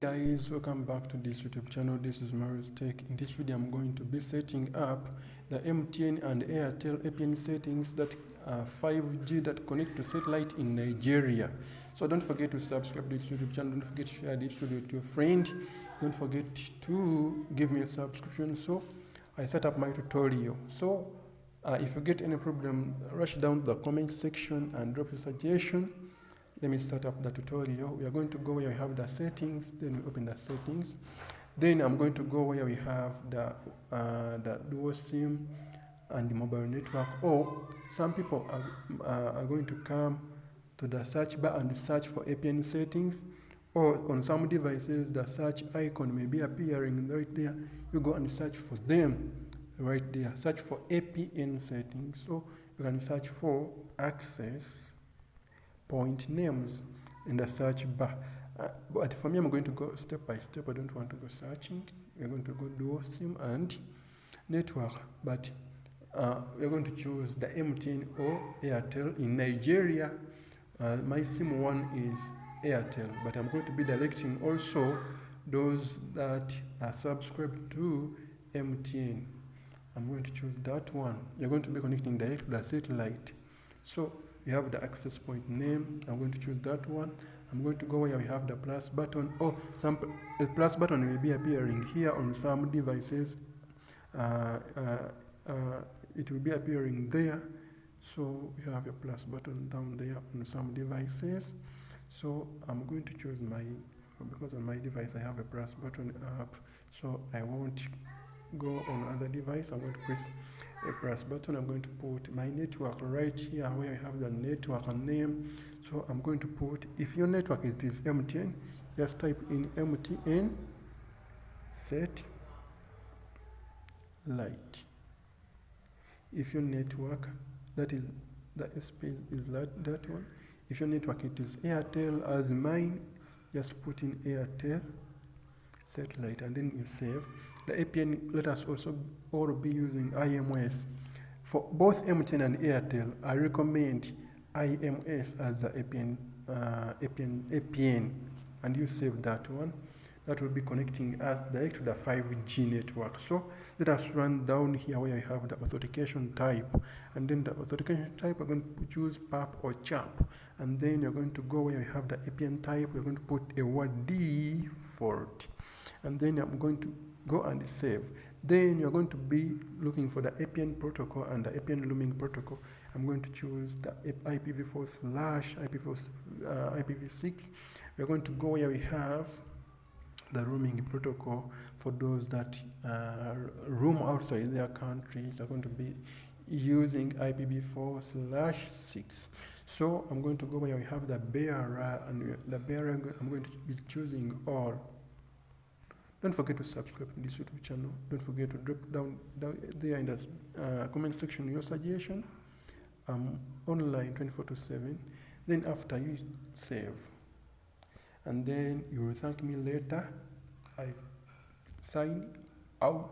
Guys, welcome back to this YouTube channel. This is Mario's Tech. In this video I'm going to be setting up the MTN and Airtel APN settings that 5G that connect to satellite in Nigeria. So don't forget to subscribe to this YouTube channel. Don't forget to share this video with your friend. Don't forget to give me a subscription so I set up my tutorial. So if you get any problem, rush down to the comment section and drop your suggestion. Let me start up the tutorial. We are going to go where we have the settings, then we open the settings. Then I'm going to go where we have the dual SIM and the mobile network. Or some people are going to come to the search bar and search for APN settings. Or on some devices, the search icon may be appearing right there. You go and search for them right there. Search for APN settings. So you can search for access point names in the search bar. But for me, I'm going to go step by step. I don't want to go searching. We're going to go dual SIM and network. But we're going to choose the MTN or Airtel in Nigeria. My SIM one is Airtel, but I'm going to be directing also those that are subscribed to MTN. I'm going to choose that one. You're going to be connecting direct to the satellite. So we have the access point name. I'm going to choose that one. I'm going to go where we have the plus button. Oh, the plus button may be appearing here on some devices. It will be appearing there. So we have a plus button down there on some devices. So I'm going to choose because on my device I have a plus button up. So I won't go on other device. I'm going to press a press button. I'm going to put my network right here where I have the network name. So I'm going to put, if your network is MTN, just type in MTN set light. If your network, that is the SP is that one. If your network it is Airtel as mine, just put in Airtel satellite and then you save. The APN, let us also all be using IMS. For both MTN and Airtel, I recommend IMS as the APN, and you save that one. That will be connecting us direct to the 5G network. So let us run down here where I have the authentication type, and then the authentication type we're going to choose PAP or CHAP, and then you're going to go where you have the APN type. We're going to put a word default, and then I'm going to go and save. Then you're going to be looking for the APN protocol and the APN looming protocol. I'm going to choose the IPv4/IPv6. We're going to go where we have the roaming protocol for those that roam outside their countries. Are going to be using IPv4/6. So I'm going to go where we have the bearer, and the bearer I'm going to be choosing all. Don't forget to subscribe to this YouTube channel. Don't forget to drop down there in the comment section your suggestion. I'm online 24/7. Then after you save, and then you will thank me later. I sign out.